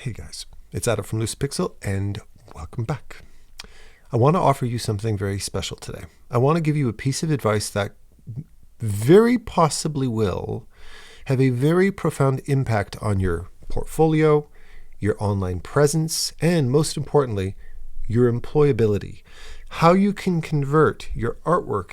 Hey guys, it's Adam from Loose Pixel and welcome back. I want to offer you something very special today. I want to give you a piece of advice that very possibly will have a very profound impact on your portfolio, your online presence, and most importantly, your employability. How you can convert your artwork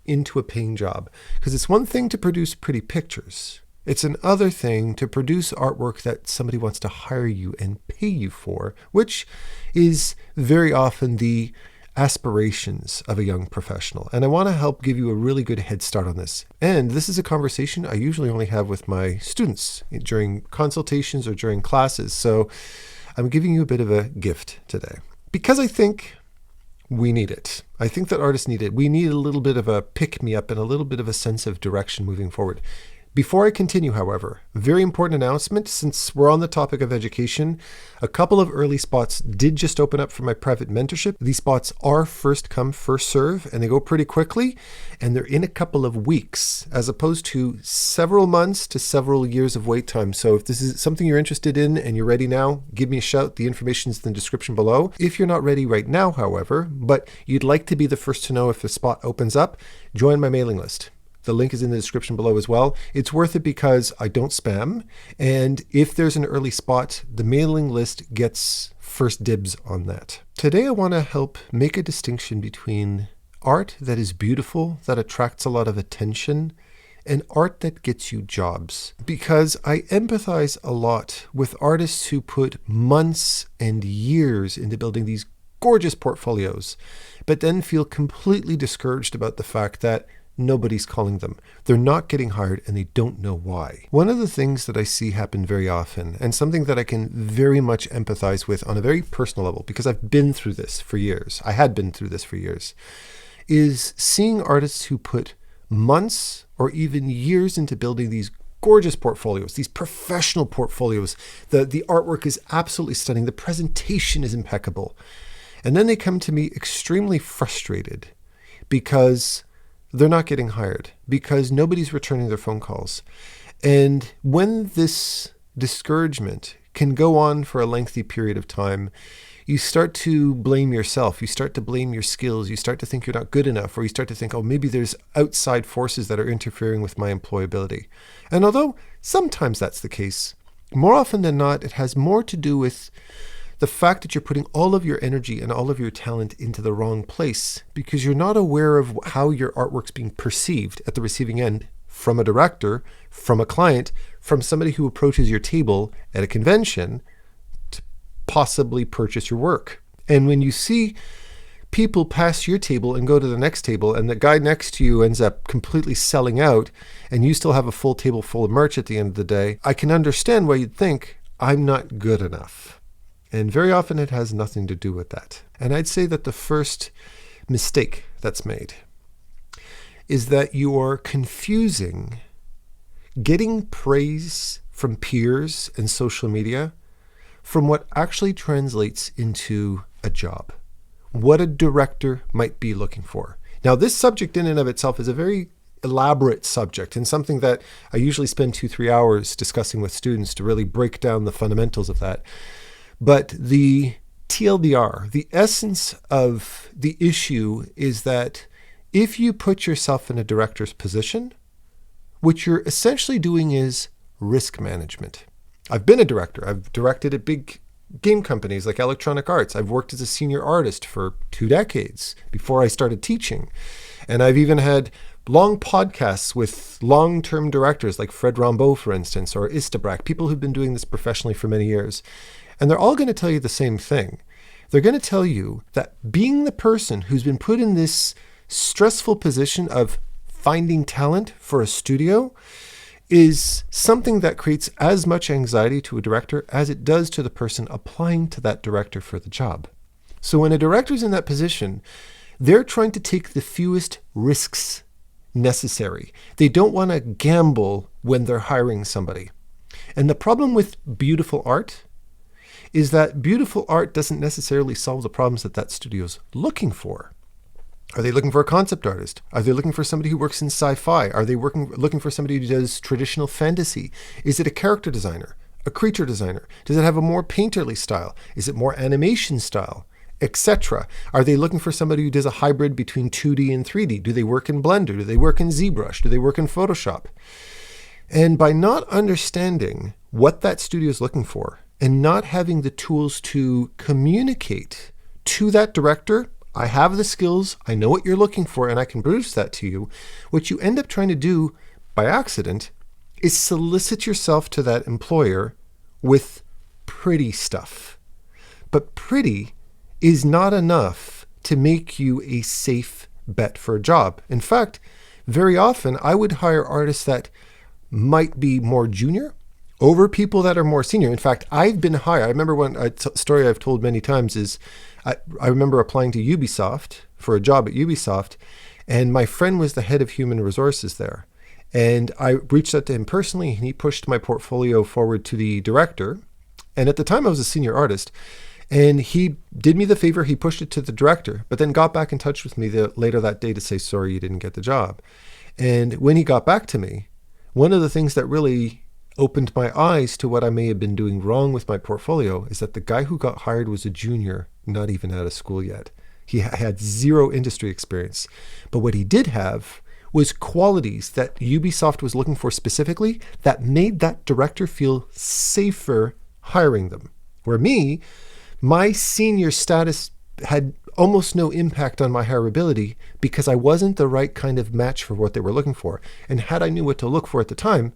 into a paying job. Because it's one thing to produce pretty pictures. It's another thing to produce artwork that somebody wants to hire you and pay you for, which is very often the aspirations of a young professional. And I want to help give you a really good head start on this. And this is a conversation I usually only have with my students during consultations or during classes. So I'm giving you a bit of a gift today because I think we need it. I think that artists need it. We need a little bit of a pick-me-up and a little bit of a sense of direction moving forward. Before I continue, however, a very important announcement. Since we're on the topic of education, a couple of early spots did just open up for my private mentorship. These spots are first come, first serve, and they go pretty quickly, and they're in a couple of weeks, as opposed to several months to several years of wait time. So if this is something you're interested in and you're ready now, give me a shout. The information is in the description below. If you're not ready right now, however, but you'd like to be the first to know if the spot opens up, join my mailing list. The link is in the description below as well. It's worth it because I don't spam. And if there's an early spot, the mailing list gets first dibs on that. Today, I want to help make a distinction between art that is beautiful, that attracts a lot of attention, and art that gets you jobs. Because I empathize a lot with artists who put months and years into building these gorgeous portfolios, but then feel completely discouraged about the fact that nobody's calling them. They're not getting hired and they don't know why. One of the things that I see happen very often, and something that I can very much empathize with on a very personal level, because I've been through this for years, I had been through this for years, is seeing artists who put months or even years into building these gorgeous portfolios, these professional portfolios. The artwork is absolutely stunning. The presentation is impeccable. And then they come to me extremely frustrated because they're not getting hired, because nobody's returning their phone calls. And when this discouragement can go on for a lengthy period of time, you start to blame yourself. You start to blame your skills. You start to think you're not good enough, or you start to think, oh, maybe there's outside forces that are interfering with my employability. And although sometimes that's the case, more often than not, it has more to do with the fact that you're putting all of your energy and all of your talent into the wrong place because you're not aware of how your artwork's being perceived at the receiving end from a director, from a client, from somebody who approaches your table at a convention to possibly purchase your work. And when you see people pass your table and go to the next table, and the guy next to you ends up completely selling out, and you still have a full table full of merch at the end of the day, I can understand why you'd think, I'm not good enough. And very often it has nothing to do with that. And I'd say that the first mistake that's made is that you are confusing getting praise from peers and social media from what actually translates into a job, what a director might be looking for. Now, this subject in and of itself is a very elaborate subject and something that I usually spend 2-3 hours discussing with students to really break down the fundamentals of that. But the TLDR, the essence of the issue is that if you put yourself in a director's position, what you're essentially doing is risk management. I've been a director. I've directed at big game companies like Electronic Arts. I've worked as a senior artist for 2 decades before I started teaching. And I've even had long podcasts with long-term directors like Fred Rambaud, for instance, or Istabrack, people who've been doing this professionally for many years. And they're all going to tell you the same thing. They're going to tell you that being the person who's been put in this stressful position of finding talent for a studio is something that creates as much anxiety to a director as it does to the person applying to that director for the job. So when a director's in that position, they're trying to take the fewest risks necessary. They don't want to gamble when they're hiring somebody. And the problem with beautiful art is that beautiful art doesn't necessarily solve the problems that studio's looking for. Are they looking for a concept artist? Are they looking for somebody who works in sci-fi? Are they looking for somebody who does traditional fantasy? Is it a character designer? a creature designer? Does it have a more painterly style? Is it more animation style, etc.? Are they looking for somebody who does a hybrid between 2D and 3D? Do they work in Blender? Do they work in ZBrush? Do they work in Photoshop? And by not understanding what that studio is looking for and not having the tools to communicate to that director, I have the skills, I know what you're looking for, and I can produce that to you, what you end up trying to do by accident is solicit yourself to that employer with pretty stuff. But pretty is not enough to make you a safe bet for a job. In fact, very often I would hire artists that might be more junior over people that are more senior. In fact, I've been hired. I remember a story I've told many times is I remember applying to Ubisoft for a job at Ubisoft, and my friend was the head of human resources there. And I reached out to him personally, and he pushed my portfolio forward to the director. And at the time I was a senior artist, and he did me the favor, he pushed it to the director, but then got back in touch with me later that day to say, sorry, you didn't get the job. And when he got back to me, one of the things that really opened my eyes to what I may have been doing wrong with my portfolio is that the guy who got hired was a junior, not even out of school yet. He had zero industry experience. But what he did have was qualities that Ubisoft was looking for specifically that made that director feel safer hiring them. Where me, my senior status had almost no impact on my hireability because I wasn't the right kind of match for what they were looking for. And had I knew what to look for at the time,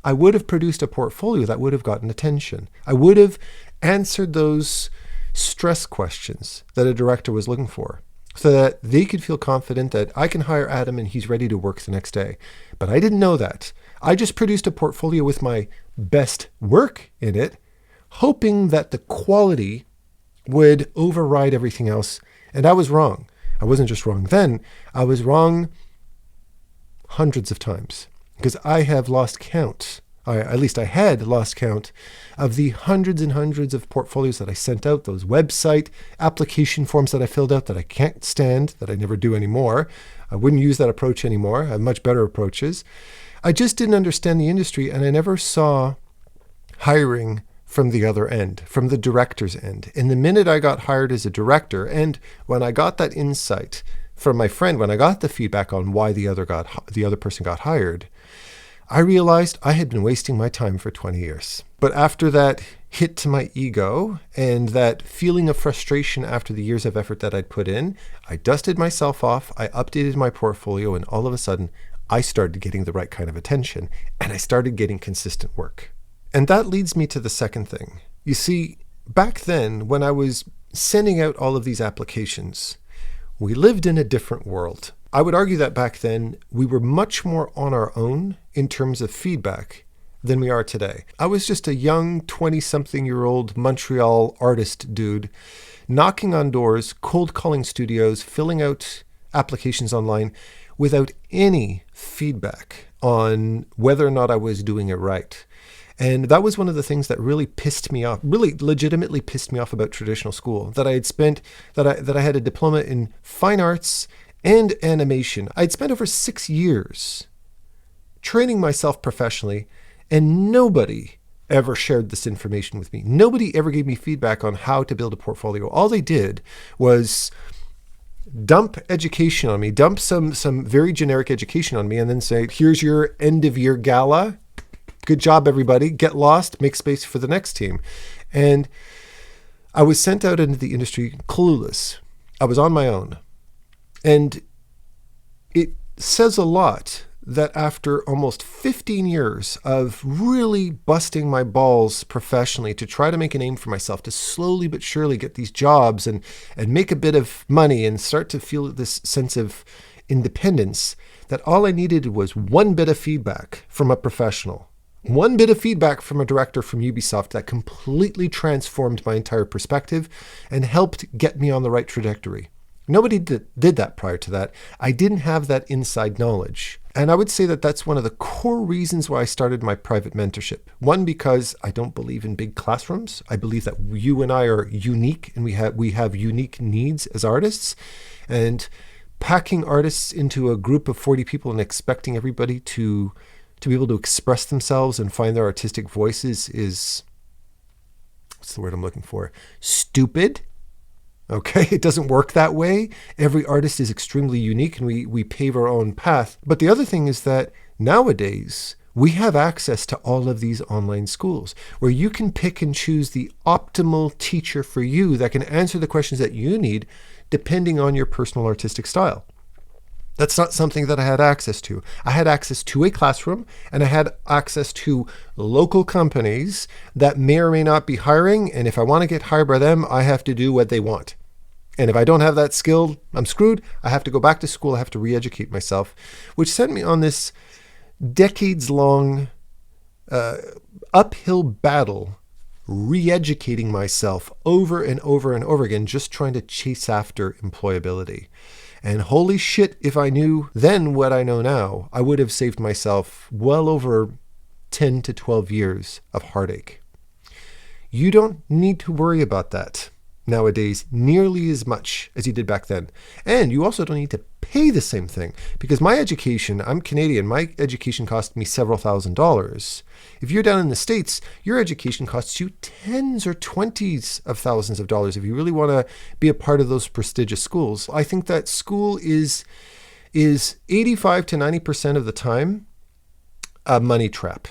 I would have produced a portfolio that would have gotten attention. I would have answered those stress questions that a director was looking for so that they could feel confident that I can hire Adam and he's ready to work the next day. But I didn't know that. I just produced a portfolio with my best work in it, hoping that the quality would override everything else. And I was wrong. I wasn't just wrong then. I was wrong hundreds of times because I have lost count. At least I had lost count of the hundreds and hundreds of portfolios that I sent out, those website application forms that I filled out that I can't stand, that I never do anymore. I wouldn't use that approach anymore. I have much better approaches. I just didn't understand the industry, and I never saw hiring from the other end, from the director's end. And the minute I got hired as a director, and when I got that insight from my friend, when I got the feedback on why the other person got hired, I realized I had been wasting my time for 20 years. But after that hit to my ego and that feeling of frustration after the years of effort that I'd put in, I dusted myself off, I updated my portfolio, and all of a sudden, I started getting the right kind of attention, and I started getting consistent work. And that leads me to the second thing. You see, back then, when I was sending out all of these applications, we lived in a different world. I would argue that back then, we were much more on our own in terms of feedback than we are today. I was just a young 20-something-year-old Montreal artist dude knocking on doors, cold calling studios, filling out applications online without any feedback on whether or not I was doing it right. And that was one of the things that really pissed me off, really legitimately pissed me off about traditional school, that I had spent, that I had a diploma in fine arts and animation. I'd spent over 6 years training myself professionally, and nobody ever shared this information with me. Nobody ever gave me feedback on how to build a portfolio. All they did was dump education on me, dump some very generic education on me, and then say, here's your end of year gala. Good job, everybody. Get lost, make space for the next team. And I was sent out into the industry clueless. I was on my own. And it says a lot that after almost 15 years of really busting my balls professionally to try to make a name for myself, to slowly but surely get these jobs and make a bit of money and start to feel this sense of independence, that all I needed was one bit of feedback from a professional. One bit of feedback from a director from Ubisoft that completely transformed my entire perspective and helped get me on the right trajectory. Nobody did that prior to that. I didn't have that inside knowledge. And I would say that that's one of the core reasons why I started my private mentorship. One, because I don't believe in big classrooms. I believe that you and I are unique, and we have unique needs as artists. And packing artists into a group of 40 people and expecting everybody to to be able to express themselves and find their artistic voices is, what's the word I'm looking for? Stupid. Okay, it doesn't work that way. Every artist is extremely unique and we pave our own path. But the other thing is that nowadays, we have access to all of these online schools where you can pick and choose the optimal teacher for you that can answer the questions that you need depending on your personal artistic style. That's not something that I had access to. I had access to a classroom and I had access to local companies that may or may not be hiring. And if I want to get hired by them, I have to do what they want. And if I don't have that skill, I'm screwed. I have to go back to school. I have to re-educate myself, which sent me on this decades-long uphill battle, re-educating myself over and over and over again, just trying to chase after employability. And holy shit, if I knew then what I know now, I would have saved myself well over 10 to 12 years of heartache. You don't need to worry about that nowadays nearly as much as you did back then. And you also don't need to pay the same thing, because my education, I'm Canadian, my education cost me several $1,000s. If you're down in the States, your education costs you tens or twenties of thousands of dollars if you really want to be a part of those prestigious schools. I think that school is 85 to 90% of the time a money trap.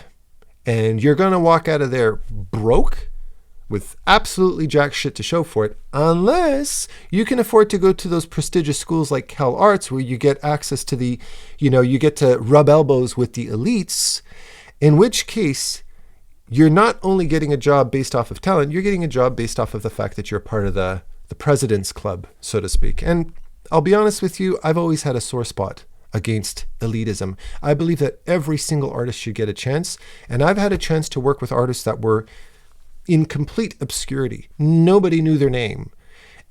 And you're going to walk out of there broke with absolutely jack shit to show for it, unless you can afford to go to those prestigious schools like Cal Arts, where you get access to the, you get to rub elbows with the elites, in which case you're not only getting a job based off of talent, you're getting a job based off of the fact that you're part of the president's club, so to speak. And I'll be honest with you, I've always had a sore spot against elitism. I believe that every single artist should get a chance, and I've had a chance to work with artists that were in complete obscurity. Nobody knew their name.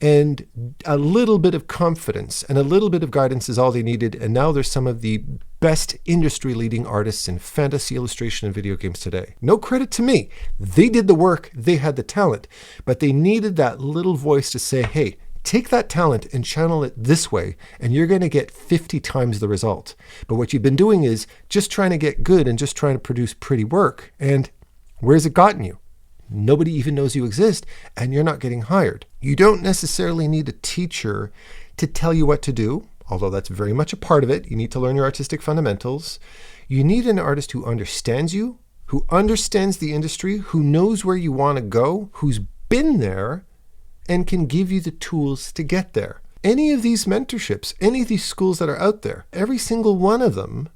And a little bit of confidence and a little bit of guidance is all they needed. And now they're some of the best industry-leading artists in fantasy illustration and video games today. No credit to me. They did the work. They had the talent. But they needed that little voice to say, hey, take that talent and channel it this way, and you're going to get 50 times the result. But what you've been doing is just trying to get good and just trying to produce pretty work. And where's it gotten you? Nobody even knows you exist, and you're not getting hired. You don't necessarily need a teacher to tell you what to do, although that's very much a part of it. You need to learn your artistic fundamentals. You need an artist who understands you, who understands the industry, who knows where you want to go, who's been there, and can give you the tools to get there. Any of these mentorships, any of these schools that are out there, every single one of them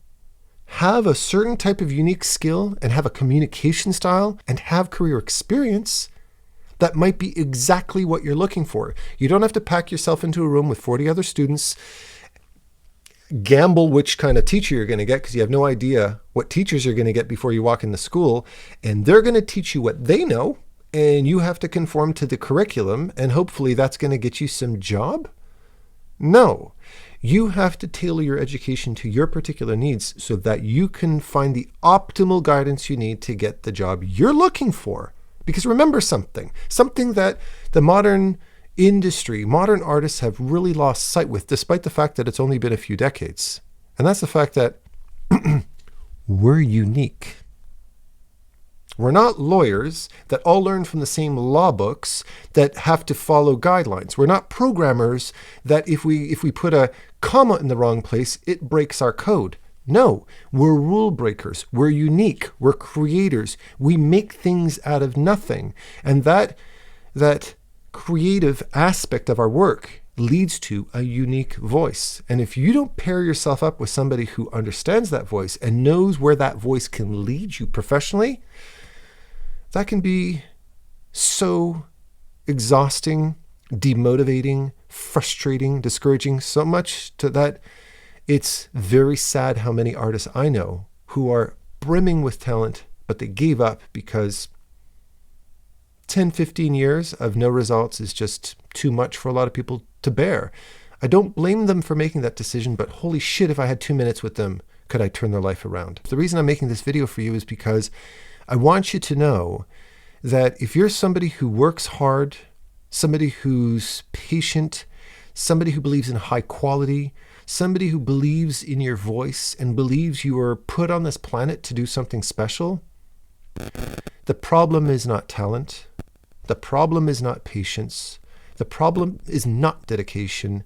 have a certain type of unique skill and have a communication style and have career experience that might be exactly what you're looking for. You don't have to pack yourself into a room with 40 other students, gamble which kind of teacher you're going to get because you have no idea what teachers you're going to get before you walk into school, and they're going to teach you what they know, and you have to conform to the curriculum, and hopefully that's going to get you some job? No. You have to tailor your education to your particular needs so that you can find the optimal guidance you need to get the job you're looking for. Because remember something that the modern industry, modern artists have really lost sight with, despite the fact that it's only been a few decades. And that's the fact that we're unique. We're not lawyers that all learn from the same law books that have to follow guidelines. We're not programmers that if we put a comma in the wrong place, it breaks our code. No, we're rule breakers. We're unique. We're creators. We make things out of nothing. And that creative aspect of our work leads to a unique voice. And if you don't pair yourself up with somebody who understands that voice and knows where that voice can lead you professionally, that can be so exhausting, demotivating, frustrating, discouraging, so much to that it's very sad how many artists I know who are brimming with talent, but they gave up because 10, 15 years of no results is just too much for a lot of people to bear. I don't blame them for making that decision, but holy shit, if I had 2 minutes with them, could I turn their life around? The reason I'm making this video for you is because I want you to know that if you're somebody who works hard, somebody who's patient, somebody who believes in high quality, somebody who believes in your voice and believes you are put on this planet to do something special, the problem is not talent. The problem is not patience. The problem is not dedication.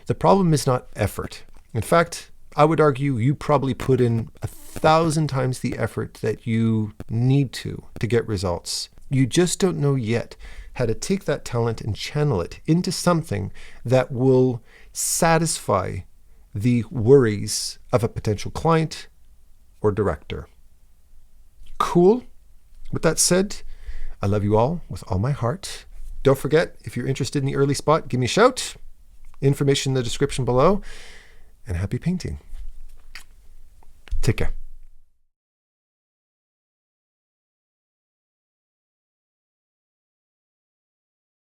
The problem is not effort. In fact, I would argue you probably put in 1,000 times the effort that you need to get results. You just don't know yet how to take that talent and channel it into something that will satisfy the worries of a potential client or director. Cool? With that said, I love you all with all my heart. Don't forget, if you're interested in the early spot, give me a shout. Information in the description below. And happy painting. Take care.